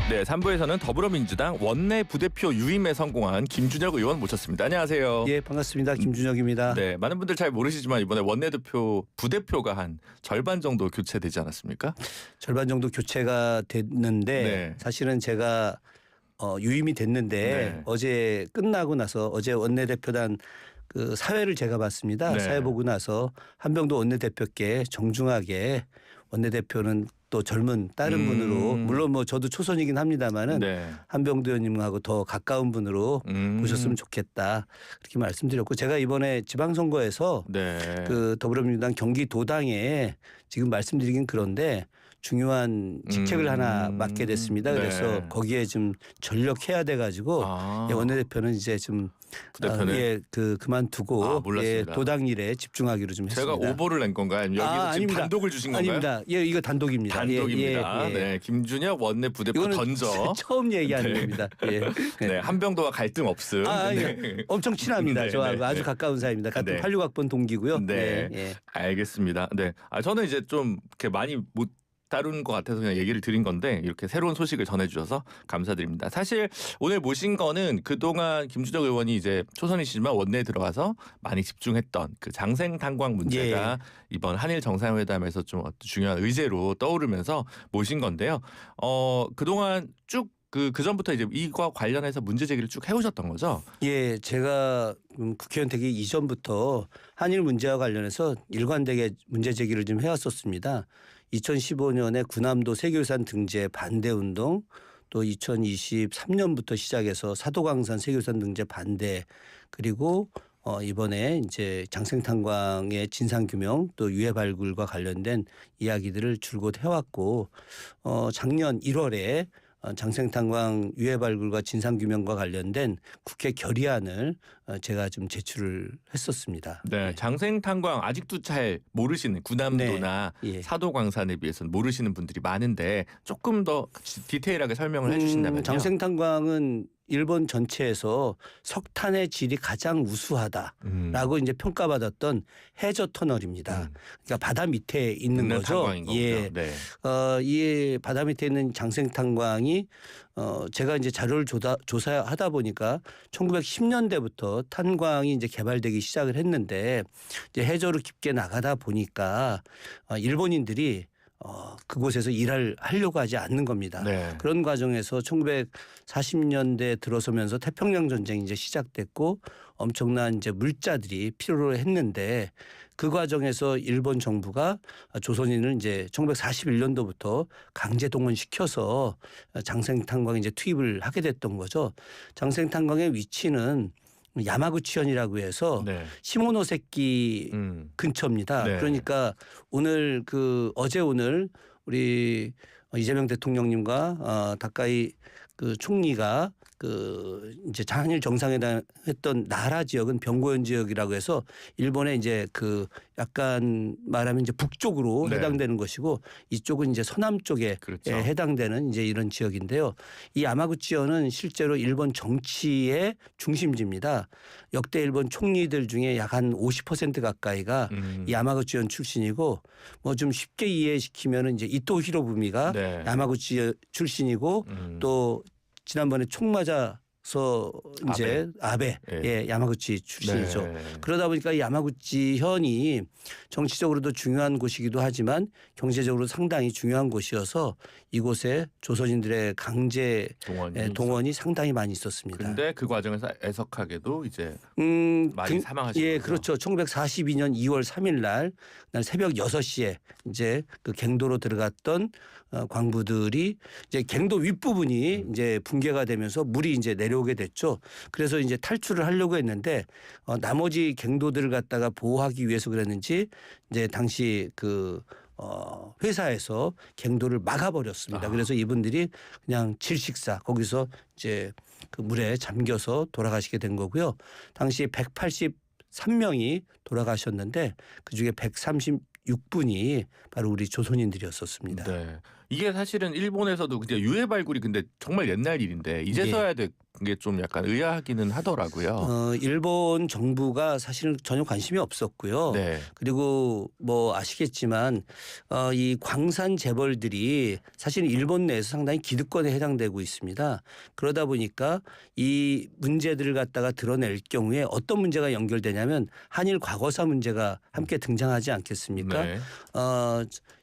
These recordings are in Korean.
네, 3부에서는 더불어민주당 원내 부대표 유임에 성공한 김준혁 의원 모셨습니다. 안녕하세요. 예, 반갑습니다. 김준혁입니다. 네, 많은 분들 잘 모르시지만 이번에 원내대표 부대표가 한 절반 정도 교체되지 않았습니까? 절반 정도 교체가 됐는데 네. 사실은 제가 유임이 됐는데 네. 어제 끝나고 나서 어제 원내대표단 그 사회를 제가 봤습니다. 네. 사회 보고 나서 한병도 원내대표께 정중하게 원내대표는 또 젊은 다른 분으로 물론 뭐 저도 초선이긴 합니다만은 네. 한병도 의원님하고 더 가까운 분으로 보셨으면 좋겠다 그렇게 말씀드렸고 제가 이번에 지방선거에서 네. 그 더불어민주당 경기도당에 지금 말씀드리긴 그런데 중요한 직책을 하나 맡게 됐습니다. 네. 그래서 거기에 좀 전력해야 돼가지고 예, 원내대표는 이제 좀 부대표는 그만두고 몰랐습니다. 도당 일에 집중하기로 좀 제가 했습니다. 오보를 낸 건가요? 아니면 여기서 지금 아닙니다. 단독을 주신 건가요? 아닙니다. 예, 이거 단독입니다. 단독입니다. 예. 네, 김준혁 원내 부대표 이거는 던져. 처음 얘기하는 네. 겁니다. 예. 네, 한병도와 갈등 없음. 네. 엄청 친합니다. 네, 저하고 네, 아주 네. 가까운 사이입니다. 같은 네. 86학번 동기고요. 네. 예. 알겠습니다. 네, 저는 이제 좀 이렇게 많이 못 다루는 것 같아서 그냥 얘기를 드린 건데 이렇게 새로운 소식을 전해주셔서 감사드립니다. 사실 오늘 모신 거는 그동안 김준혁 의원이 이제 초선이시지만 원내에 들어가서 많이 집중했던 그 장생탄광 문제가 이번 한일 정상회담에서 좀 중요한 의제로 떠오르면서 모신 건데요. 그동안 쭉 그 전부터 이제 이과 관련해서 문제 제기를 쭉 해오셨던 거죠? 예, 제가 국회의원 되기 이전부터 한일 문제와 관련해서 일관되게 문제 제기를 좀 해왔었습니다. 2015년에 군함도 세계유산 등재 반대 운동, 또 2023년부터 시작해서 사도광산 세계유산 등재 반대, 그리고 이번에 이제 장생탄광의 진상규명 또 유해 발굴과 관련된 이야기들을 줄곧 해왔고 작년 1월에 장생탄광 유해 발굴과 진상규명과 관련된 국회 결의안을 제가 좀 제출을 했었습니다. 네, 장생탄광 아직도 잘 모르시는 군함도나 네. 예. 사도광산에 비해서는 모르시는 분들이 많은데 조금 더 디테일하게 설명을 해주신다면요. 장생탄광은 일본 전체에서 석탄의 질이 가장 우수하다라고 이제 평가받았던 해저 터널입니다. 그러니까 바다 밑에 있는 거죠. 예. 네. 이 바다 밑에 있는 장생탄광이 제가 이제 자료를 조사하다 보니까 1910년대부터 탄광이 이제 개발되기 시작을 했는데 이제 해저로 깊게 나가다 보니까 일본인들이 그곳에서 일을 하려고 하지 않는 겁니다. 네. 그런 과정에서 1940년대 들어서면서 태평양 전쟁이 이제 시작됐고 엄청난 이제 물자들이 필요로 했는데 그 과정에서 일본 정부가 조선인을 이제 1941년도부터 강제 동원시켜서 장생탄광에 이제 투입을 하게 됐던 거죠. 장생탄광의 위치는 야마구치현이라고 해서 네. 시모노세키 근처입니다. 네. 그러니까 오늘 어제 오늘 우리 이재명 대통령님과 다카이 그 총리가 이제 한일 정상회담 했던 나라 지역은 병고현 지역이라고 해서 일본의 이제 약간 말하면 이제 북쪽으로 네. 해당되는 것이고 이쪽은 이제 서남 쪽에 그렇죠. 해당되는 이제 이런 지역인데요. 이 야마구치현은 실제로 일본 정치의 중심지입니다. 역대 일본 총리들 중에 약 한 50% 가까이가 이 야마구치현 출신이고 뭐 좀 쉽게 이해시키면은 이제 이토 히로부미가 네. 야마구치 출신이고 또 지난번에 총 맞아서 이제 아베 야마구치 출신이죠. 네. 그러다 보니까 야마구치현이 정치적으로도 중요한 곳이기도 하지만 경제적으로 상당히 중요한 곳이어서 이곳에 조선인들의 강제 동원이 상당히 많이 있었습니다. 그런데 그 과정에서 애석하게도 이제 많이 사망하신 예, 거죠? 그렇죠. 1942년 2월 3일 날 새벽 6시에 이제 그 갱도로 들어갔던 광부들이 이제 갱도 윗부분이 이제 붕괴가 되면서 물이 이제 내려오게 됐죠. 그래서 이제 탈출을 하려고 했는데 나머지 갱도들을 갖다가 보호하기 위해서 그랬는지 이제 당시 회사에서 갱도를 막아버렸습니다. 그래서 이분들이 그냥 질식사 거기서 이제 그 물에 잠겨서 돌아가시게 된 거고요. 당시 183명이 돌아가셨는데 그중에 136분이 바로 우리 조선인들이었었습니다. 네. 이게 사실은 일본에서도 그냥 유해 발굴이 근데 정말 옛날 일인데 이제서야 게 좀 약간 의아하기는 하더라고요. 일본 정부가 사실은 전혀 관심이 없었고요. 네. 그리고 뭐 아시겠지만 이 광산 재벌들이 사실 일본 내에서 상당히 기득권에 해당되고 있습니다. 그러다 보니까 이 문제들을 갖다가 드러낼 경우에 어떤 문제가 연결되냐면 한일 과거사 문제가 함께 등장하지 않겠습니까? 네.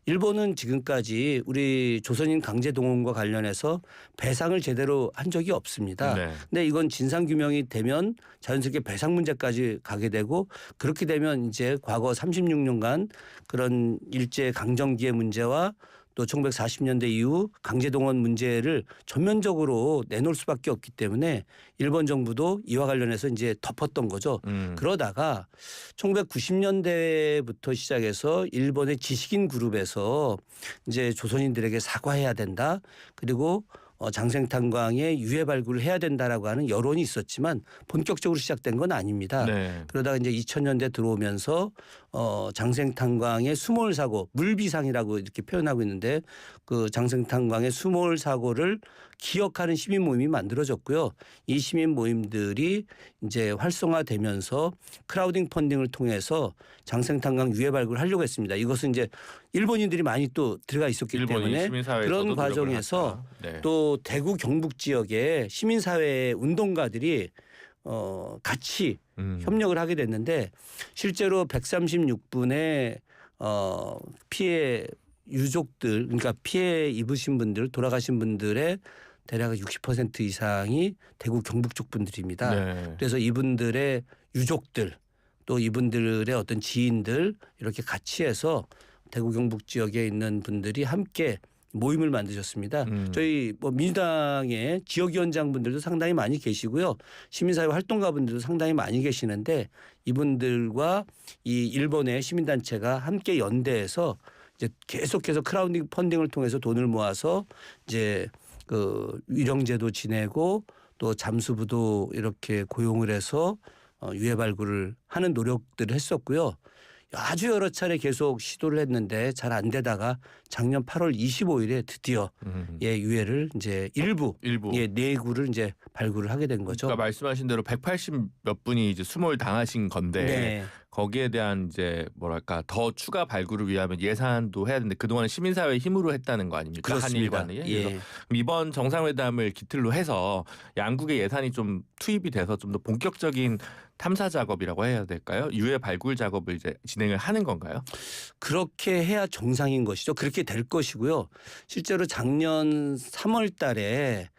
일본은 지금까지 우리 조선인 강제 동원과 관련해서 배상을 제대로 한 적이 없습니다. 네. 근데 이건 진상 규명이 되면 자연스럽게 배상 문제까지 가게 되고 그렇게 되면 이제 과거 36년간 그런 일제 강점기의 문제와 또 1940년대 이후 강제동원 문제를 전면적으로 내놓을 수밖에 없기 때문에 일본 정부도 이와 관련해서 이제 덮었던 거죠. 그러다가 1990년대부터 시작해서 일본의 지식인 그룹에서 이제 조선인들에게 사과해야 된다. 그리고 장생탄광의 유해 발굴을 해야 된다라고 하는 여론이 있었지만 본격적으로 시작된 건 아닙니다. 네. 그러다가 이제 2000년대 들어오면서 장생탄광의 수몰 사고, 물비상이라고 이렇게 표현하고 있는데 그 장생탄광의 수몰 사고를 기억하는 시민 모임이 만들어졌고요. 이 시민 모임들이 이제 활성화되면서 크라우딩 펀딩을 통해서 장생탄광 유해 발굴을 하려고 했습니다. 이것은 이제 일본인들이 많이 또 들어가 있었기 때문에 그런 과정에서 네. 또 대구 경북 지역의 시민사회 운동가들이 같이 협력을 하게 됐는데 실제로 136분의 피해 유족들 그러니까 피해 입으신 분들 돌아가신 분들의 대략 60% 이상이 대구 경북 쪽 분들입니다. 네. 그래서 이분들의 유족들 또 이분들의 어떤 지인들 이렇게 같이 해서 대구 경북 지역에 있는 분들이 함께 모임을 만드셨습니다. 저희 뭐 민주당의 지역위원장분들도 상당히 많이 계시고요. 시민사회 활동가분들도 상당히 많이 계시는데 이분들과 이 일본의 시민단체가 함께 연대해서 이제 계속해서 크라우딩 펀딩을 통해서 돈을 모아서 이제 그 위령제도 지내고 또 잠수부도 이렇게 고용을 해서 유해 발굴을 하는 노력들을 했었고요. 아주 여러 차례 계속 시도를 했는데 잘 안 되다가 작년 8월 25일에 드디어 예 유해를 이제 일부 예 내구를 이제 발굴을 하게 된 거죠. 그러니까 말씀하신 대로 180 몇 분이 이제 수몰 당하신 건데 네. 거기에 대한 이제 뭐랄까 더 추가 발굴을 위하면 예산도 해야 되는데 그동안 시민사회 힘으로 했다는 거 아닙니까? 그렇습니다. 한일간이. 예. 그래서 이번 정상회담을 기틀로 해서 양국의 예산이 좀 투입이 돼서 좀 더 본격적인 탐사 작업이라고 해야 될까요? 유해 발굴 작업을 이제 진행을 하는 건가요? 그렇게 해야 정상인 것이죠. 그렇게 될 것이고요. 실제로 작년 3월 달에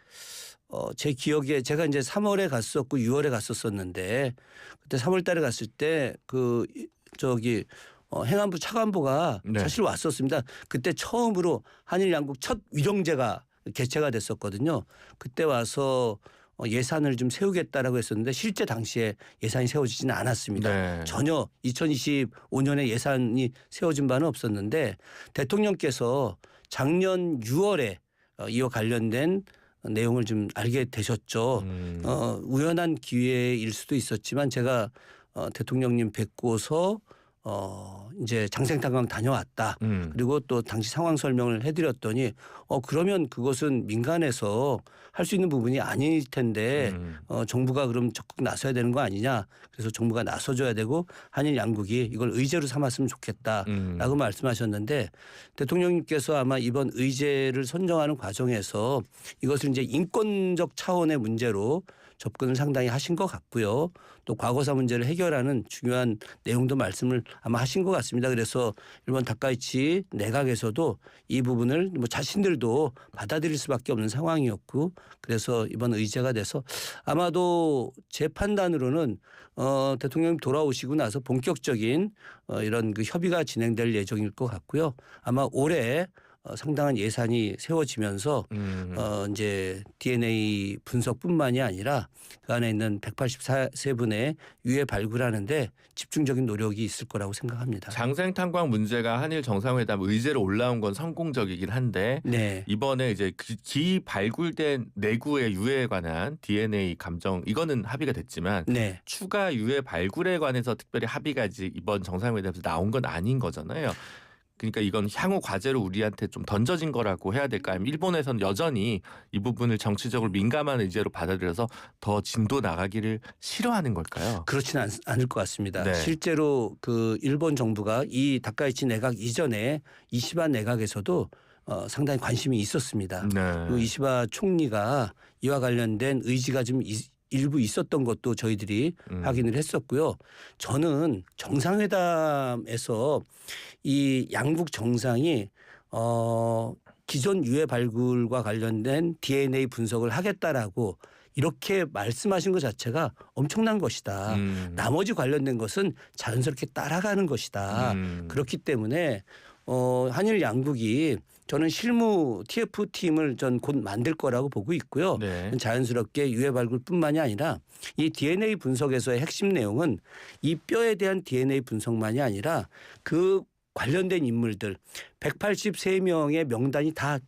제 기억에 제가 이제 3월에 갔었고 6월에 갔었었는데 그때 3월 달에 갔을 때 그 저기 행안부 차관보가 네. 사실 왔었습니다. 그때 처음으로 한일 양국 첫 위령제가 개최가 됐었거든요. 그때 와서 예산을 좀 세우겠다라고 했었는데 실제 당시에 예산이 세워지지는 않았습니다. 네. 전혀 2025년에 예산이 세워진 바는 없었는데 대통령께서 작년 6월에 이와 관련된 내용을 좀 알게 되셨죠. 우연한 기회일 수도 있었지만 제가 대통령님 뵙고서 이제 장생탄광 다녀왔다. 그리고 또 당시 상황 설명을 해드렸더니 그러면 그것은 민간에서 할 수 있는 부분이 아닐 텐데 정부가 그럼 적극 나서야 되는 거 아니냐. 그래서 정부가 나서줘야 되고 한일 양국이 이걸 의제로 삼았으면 좋겠다라고 말씀하셨는데 대통령님께서 아마 이번 의제를 선정하는 과정에서 이것을 이제 인권적 차원의 문제로 접근을 상당히 하신 것 같고요. 또 과거사 문제를 해결하는 중요한 내용도 말씀을 아마 하신 것 같습니다. 그래서 일본 다카이치 내각에서도 이 부분을 뭐 자신들도 받아들일 수밖에 없는 상황이었고 그래서 이번 의제가 돼서 아마도 제 판단으로는 대통령님 돌아오시고 나서 본격적인 이런 그 협의가 진행될 예정일 것 같고요. 아마 올해 상당한 예산이 세워지면서 이제 DNA 분석뿐만이 아니라 그 안에 있는 183분의 유해 발굴하는데 집중적인 노력이 있을 거라고 생각합니다. 장생탄광 문제가 한일 정상회담 의제로 올라온 건 성공적이긴 한데 네. 이번에 이제 기 발굴된 내구의 유해에 관한 DNA 감정 이거는 합의가 됐지만 네. 추가 유해 발굴에 관해서 특별히 합의가 이번 정상회담에서 나온 건 아닌 거잖아요. 그러니까 이건 향후 과제로 우리한테 좀 던져진 거라고 해야 될까요? 아니면 일본에서는 여전히 이 부분을 정치적으로 민감한 의제로 받아들여서 더 진도 나가기를 싫어하는 걸까요? 그렇지는 않을 것 같습니다. 네. 실제로 그 일본 정부가 이 다카이치 내각 이전에 이시바 내각에서도 상당히 관심이 있었습니다. 네. 그리고 이시바 총리가 이와 관련된 의지가 좀 일부 있었던 것도 저희들이 확인을 했었고요. 저는 정상회담에서 이 양국 정상이 기존 유해 발굴과 관련된 DNA 분석을 하겠다라고 이렇게 말씀하신 것 자체가 엄청난 것이다. 나머지 관련된 것은 자연스럽게 따라가는 것이다. 그렇기 때문에 한일 양국이 저는 실무 TF팀을 전 곧 만들 거라고 보고 있고요. 네. 자연스럽게 유해 발굴뿐만이 아니라 이 DNA 분석에서의 핵심 내용은 이 뼈에 대한 DNA 분석만이 아니라 그 관련된 인물들 183명의 명단이 다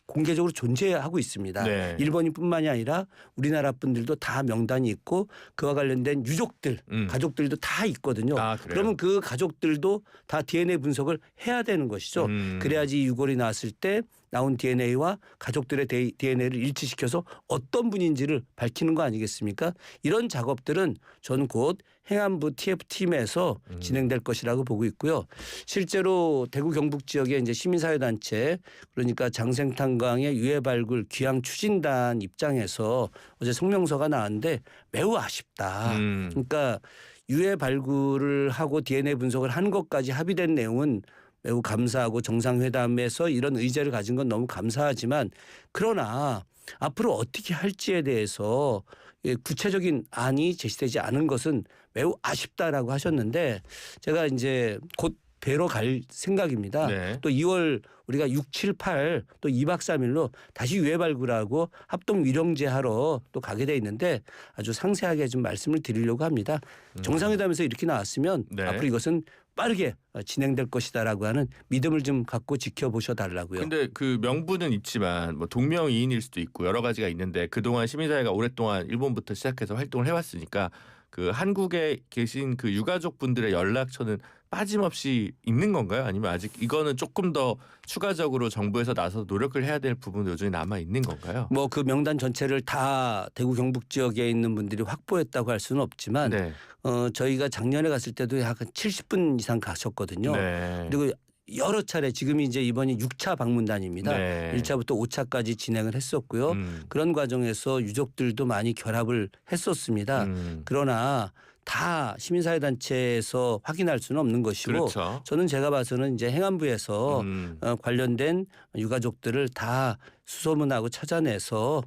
공개적으로 존재하고 있습니다. 네. 일본인뿐만이 아니라 우리나라 분들도 다 명단이 있고 그와 관련된 유족들, 가족들도 다 있거든요. 아, 그래요? 그러면 그 가족들도 다 DNA 분석을 해야 되는 것이죠. 그래야지 유골이 나왔을 때 나온 DNA와 가족들의 DNA를 일치시켜서 어떤 분인지를 밝히는 거 아니겠습니까? 이런 작업들은 저는 곧 행안부 TF팀에서 진행될 것이라고 보고 있고요. 실제로 대구 경북 지역의 이제 시민사회단체 그러니까 장생탄광의 유해 발굴 귀향 추진단 입장에서 어제 성명서가 나왔는데 매우 아쉽다. 그러니까 유해 발굴을 하고 DNA 분석을 하는 것까지 합의된 내용은 매우 감사하고 정상회담에서 이런 의제를 가진 건 너무 감사하지만 그러나 앞으로 어떻게 할지에 대해서 구체적인 안이 제시되지 않은 것은 매우 아쉽다라고 하셨는데 제가 이제 곧 뵈러 갈 생각입니다. 네. 또 2월 우리가 6, 7, 8 또 2박 3일로 다시 유해 발굴하고 합동 위령제 하러 또 가게 돼 있는데 아주 상세하게 좀 말씀을 드리려고 합니다. 정상회담에서 이렇게 나왔으면 네. 앞으로 이것은 빠르게 진행될 것이다라고 하는 믿음을 좀 갖고 지켜보셔 달라고요. 근데 그 명분은 있지만 뭐 동명이인일 수도 있고 여러 가지가 있는데 그동안 시민사회가 오랫동안 일본부터 시작해서 활동을 해왔으니까 그 한국에 계신 그 유가족분들의 연락처는 빠짐없이 있는 건가요? 아니면 아직 이거는 조금 더 추가적으로 정부에서 나서 노력을 해야 될 부분도 여전히 남아 있는 건가요? 뭐 그 명단 전체를 다 대구 경북 지역에 있는 분들이 확보했다고 할 수는 없지만 네. 저희가 작년에 갔을 때도 약 70분 이상 가셨거든요. 네. 그리고 여러 차례 지금이 이제 이번이 6차 방문단입니다. 네. 1차부터 5차까지 진행을 했었고요. 그런 과정에서 유족들도 많이 결합을 했었습니다. 그러나 다 시민사회단체에서 확인할 수는 없는 것이고 그렇죠. 저는 제가 봐서는 이제 행안부에서 관련된 유가족들을 다 수소문하고 찾아내서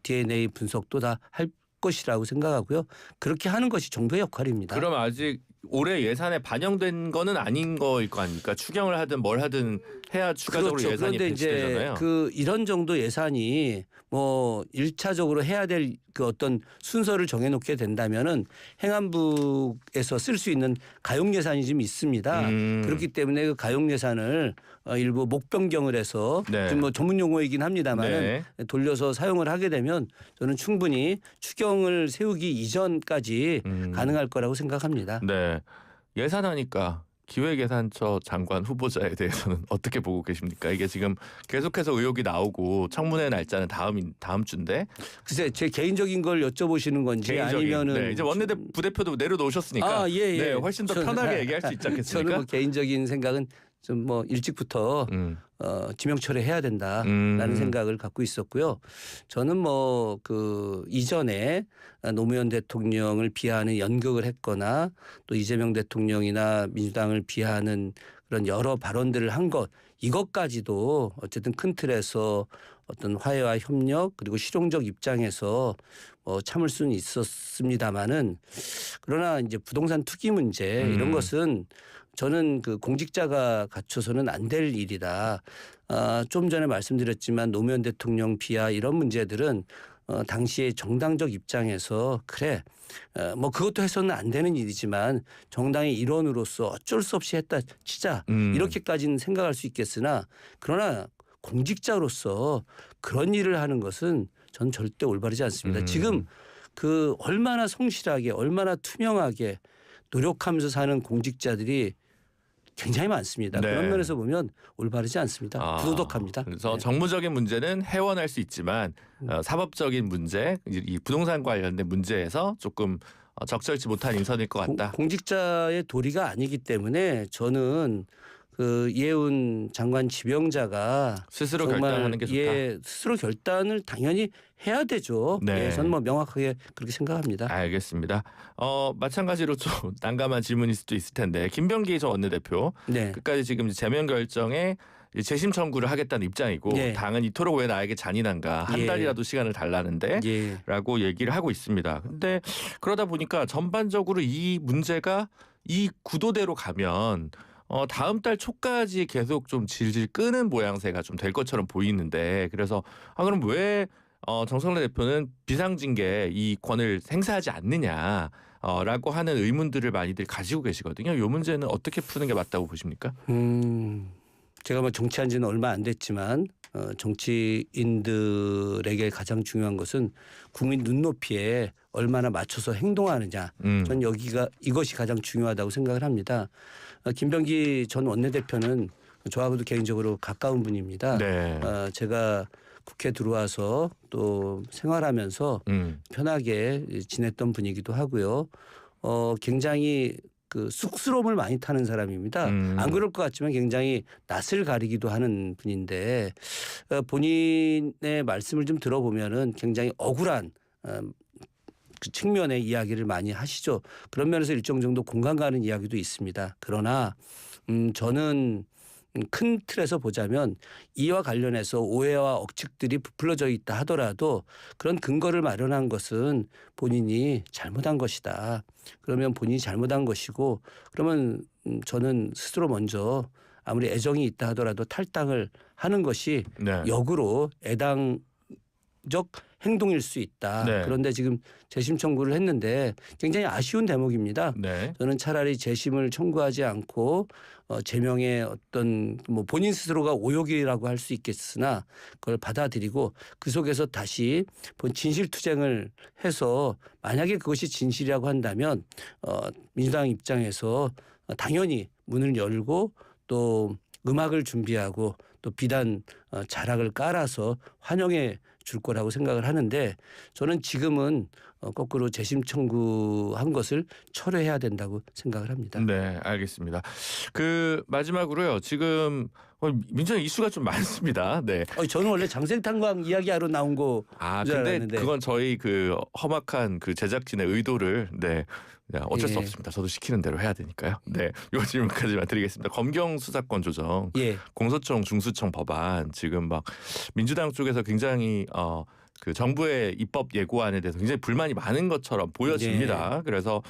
DNA 분석도 다 할 것이라고 생각하고요. 그렇게 하는 것이 정부의 역할입니다. 그럼 아직 올해 예산에 반영된 거는 아닌 거일 거 아닙니까? 추경을 하든 뭘 하든 해야 추가적으로 그렇죠. 예산이 그런데 이제 배치되잖아요. 그 이런 정도 예산이 뭐 1차적으로 해야 될 그 어떤 순서를 정해놓게 된다면은 행안부에서 쓸 수 있는 가용 예산이 좀 있습니다. 그렇기 때문에 그 가용 예산을 일부 목 변경을 해서 네. 좀 뭐 전문 용어이긴 합니다만은 네. 돌려서 사용을 하게 되면 저는 충분히 추경을 세우기 이전까지 가능할 거라고 생각합니다. 네. 예산하니까 기획예산처 장관 후보자에 대해서는 어떻게 보고 계십니까? 이게 지금 계속해서 의혹이 나오고 청문회 날짜는 다음 주인데 글쎄 제 개인적인 걸 여쭤보시는 건지 아니면은 네, 이제 원내대 부대표도 내려놓으셨으니까 예. 네, 훨씬 더 편하게 얘기할 수 있지 않겠습니까? 저는 뭐 개인적인 생각은 좀 뭐 일찍부터 지명 철회해야 된다라는 생각을 갖고 있었고요. 저는 뭐 그 이전에 노무현 대통령을 비하하는 연극을 했거나 또 이재명 대통령이나 민주당을 비하하는 그런 여러 발언들을 한 것 이것까지도 어쨌든 큰 틀에서 어떤 화해와 협력 그리고 실용적 입장에서 참을 수는 있었습니다마는 그러나 이제 부동산 투기 문제 이런 것은 저는 그 공직자가 갖춰서는 안 될 일이다. 좀 전에 말씀드렸지만 노무현 대통령 비하 이런 문제들은 당시에 정당적 입장에서 그래 뭐 그것도 해서는 안 되는 일이지만 정당의 일원으로서 어쩔 수 없이 했다 치자 이렇게까지는 생각할 수 있겠으나 그러나 공직자로서 그런 일을 하는 것은 전 절대 올바르지 않습니다. 지금 그 얼마나 성실하게 얼마나 투명하게 노력하면서 사는 공직자들이 굉장히 많습니다. 네. 그런 면에서 보면 올바르지 않습니다. 부도덕합니다. 그래서 네. 정무적인 문제는 해원할 수 있지만 사법적인 문제, 이 부동산 관련된 문제에서 조금 적절치 못한 인선일 것 같다. 공직자의 도리가 아니기 때문에 저는 그 이해운 장관 지명자가 스스로 정말 결단하는 게 좋다. 스스로 결단을 당연히 해야 되죠. 네. 저는 뭐 명확하게 그렇게 생각합니다. 알겠습니다. 마찬가지로 좀 난감한 질문일 수도 있을 텐데 김병기 전 원내대표 네. 끝까지 지금 제명 결정에 재심 청구를 하겠다는 입장이고 네. 당은 이토록 왜 나에게 잔인한가 한 예. 달이라도 시간을 달라는데 예. 라고 얘기를 하고 있습니다. 근데 그러다 보니까 전반적으로 이 문제가 이 구도대로 가면 다음 달 초까지 계속 좀 질질 끄는 모양새가 좀 될 것처럼 보이는데 그래서 그럼 왜 정성래 대표는 비상징계 이 권을 행사하지 않느냐 라고 하는 의문들을 많이들 가지고 계시거든요. 이 문제는 어떻게 푸는 게 맞다고 보십니까? 제가 뭐 정치한 지는 얼마 안 됐지만 정치인들에게 가장 중요한 것은 국민 눈높이에 얼마나 맞춰서 행동하느냐. 전 이것이 가장 중요하다고 생각을 합니다. 김병기 전 원내대표는 저하고도 개인적으로 가까운 분입니다. 네. 제가 국회 들어와서 또 생활하면서 편하게 지냈던 분이기도 하고요. 굉장히 그 쑥스러움을 많이 타는 사람입니다. 안 그럴 것 같지만 굉장히 낯을 가리기도 하는 분인데 본인의 말씀을 좀 들어보면은 굉장히 억울한 그 측면의 이야기를 많이 하시죠. 그런 면에서 일정 정도 공감 가는 이야기도 있습니다. 그러나 저는 큰 틀에서 보자면 이와 관련해서 오해와 억측들이 부풀어져 있다 하더라도 그런 근거를 마련한 것은 본인이 잘못한 것이다. 그러면 본인이 잘못한 것이고 그러면 저는 스스로 먼저 아무리 애정이 있다 하더라도 탈당을 하는 것이 네. 역으로 애당적 행동일 수 있다. 네. 그런데 지금 재심 청구를 했는데 굉장히 아쉬운 대목입니다. 네. 저는 차라리 재심을 청구하지 않고 제명의 어떤 뭐 본인 스스로가 오욕이라고 할 수 있겠으나 그걸 받아들이고 그 속에서 다시 진실투쟁을 해서 만약에 그것이 진실이라고 한다면 민주당 입장에서 당연히 문을 열고 또 음악을 준비하고 또 비단 자락을 깔아서 환영해 줄 거라고 생각을 하는데 저는 지금은 거꾸로 재심 청구한 것을 철회해야 된다고 생각을 합니다. 네, 알겠습니다. 그 마지막으로요. 지금 민주당 이슈가 좀 많습니다. 네. 저는 원래 장생탄광 이야기하러 나온 거 근데 알았는데. 그건 저희 그 험악한 그 제작진의 의도를 어쩔 수 예. 없습니다. 저도 시키는 대로 해야 되니까요. 네, 요 질문까지만 드리겠습니다. 검경 수사권 조정, 예. 공소청 중수청 법안 지금 막 민주당 쪽에서 굉장히 그 정부의 입법 예고안에 대해서 굉장히 불만이 많은 것처럼 보여집니다. 그래서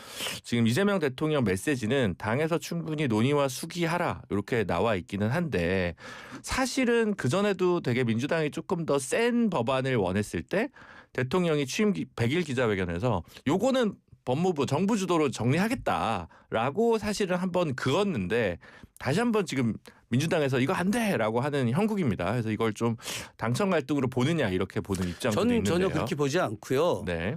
지금 이재명 대통령 메시지는 당에서 충분히 논의와 수기하라 이렇게 나와 있기는 한데 사실은 그 전에도 되게 민주당이 조금 더 센 법안을 원했을 때 대통령이 취임 100일 기자회견에서 요거는 법무부 정부 주도로 정리하겠다라고 사실은 한번 그었는데 다시 한번 지금 민주당에서 이거 안 돼라고 하는 형국입니다. 그래서 이걸 좀 당청 갈등으로 보느냐 이렇게 보는 입장도 저는 있는데요. 전혀 그렇게 보지 않고요. 네.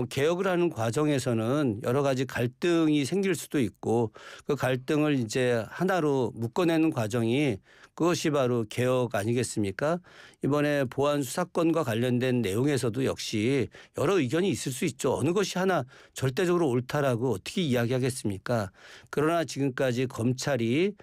개혁을 하는 과정에서는 여러 가지 갈등이 생길 수도 있고 그 갈등을 이제 하나로 묶어내는 과정이 그것이 바로 개혁 아니겠습니까? 이번에 보안 수사권과 관련된 내용에서도 역시 여러 의견이 있을 수 있죠. 어느 것이 하나 절대적으로 옳다라고 어떻게 이야기하겠습니까? 그러나 지금까지 검찰이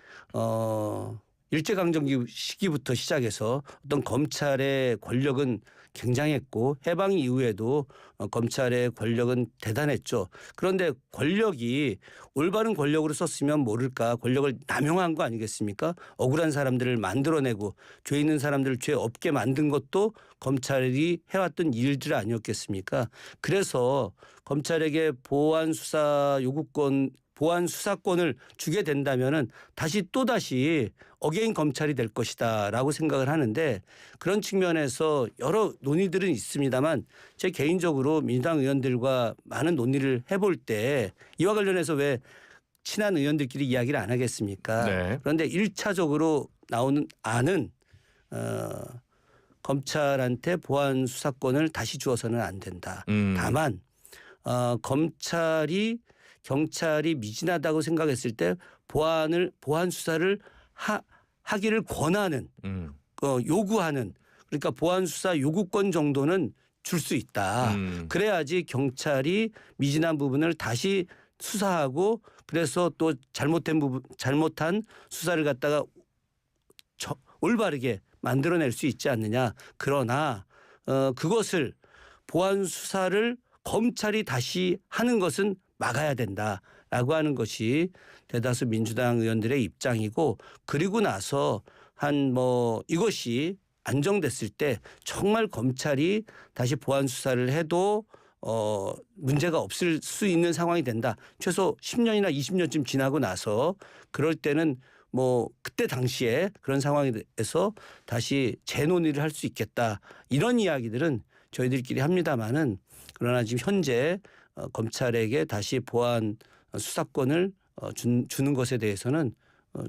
일제강점기 시기부터 시작해서 어떤 검찰의 권력은 굉장했고 해방 이후에도 검찰의 권력은 대단했죠. 그런데 권력이 올바른 권력으로 썼으면 모를까 권력을 남용한 거 아니겠습니까? 억울한 사람들을 만들어내고 죄 있는 사람들을 죄 없게 만든 것도 검찰이 해왔던 일들 아니었겠습니까? 그래서 검찰에게 보안 수사권을 주게 된다면은 또다시 어게인 검찰이 될 것이다라고 생각을 하는데 그런 측면에서 여러 논의들은 있습니다만 제 개인적으로 민주당 의원들과 많은 논의를 해볼 때 이와 관련해서 왜 친한 의원들끼리 이야기를 안 하겠습니까? 네. 그런데 1차적으로 나오는 안은 검찰한테 보안 수사권을 다시 주어서는 안 된다. 다만 검찰이 경찰이 미진하다고 생각했을 때 보안 수사를 하기를 권하는 요구하는 그러니까 보안 수사 요구권 정도는 줄 수 있다. 그래야지 경찰이 미진한 부분을 다시 수사하고 그래서 또 잘못한 수사를 갖다가 올바르게 만들어낼 수 있지 않느냐. 그러나 그것을 보안 수사를 검찰이 다시 하는 것은 막아야 된다라고 하는 것이 대다수 민주당 의원들의 입장이고 그리고 나서 이것이 안정됐을 때 정말 검찰이 다시 보안 수사를 해도 문제가 없을 수 있는 상황이 된다. 최소 10년이나 20년쯤 지나고 나서 그럴 때는 그때 당시에 그런 상황에서 다시 재논의를 할 수 있겠다. 이런 이야기들은 저희들끼리 합니다마는 그러나 지금 현재 검찰에게 다시 보안 수사권을 주는 것에 대해서는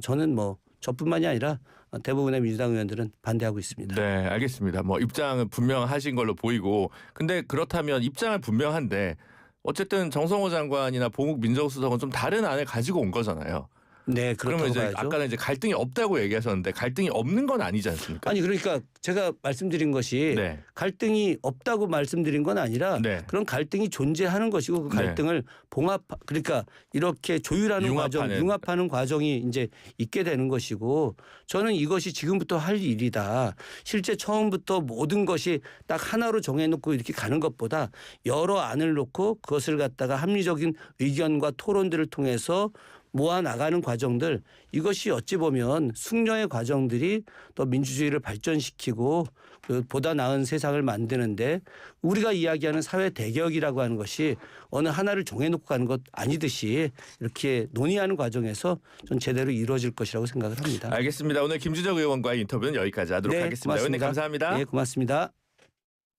저는 저뿐만이 아니라 대부분의 민주당 의원들은 반대하고 있습니다. 네, 알겠습니다. 입장은 분명하신 걸로 보이고 근데 그렇다면 입장은 분명한데 어쨌든 정성호 장관이나 봉욱 민정수석은 좀 다른 안을 가지고 온 거잖아요. 네, 그렇다고 그러면 이제 봐야죠. 아까는 이제 갈등이 없다고 얘기하셨는데 갈등이 없는 건 아니지 않습니까? 아니 그러니까 제가 말씀드린 것이 네. 갈등이 없다고 말씀드린 건 아니라 네. 그런 갈등이 존재하는 것이고 그 갈등을 그러니까 이렇게 조율하는 과정, 융합하는 과정이 이제 있게 되는 것이고 저는 이것이 지금부터 할 일이다. 실제 처음부터 모든 것이 딱 하나로 정해놓고 이렇게 가는 것보다 여러 안을 놓고 그것을 갖다가 합리적인 의견과 토론들을 통해서 모아나가는 과정들 이것이 어찌 보면 숙려의 과정들이 더 민주주의를 발전시키고 보다 나은 세상을 만드는데 우리가 이야기하는 사회 대격이라고 하는 것이 어느 하나를 정해놓고 가는 것 아니듯이 이렇게 논의하는 과정에서 전 제대로 이루어질 것이라고 생각을 합니다. 알겠습니다. 오늘 김주적 의원과의 인터뷰는 여기까지 하도록 하겠습니다. 고맙습니다. 의원님 감사합니다. 네, 고맙습니다.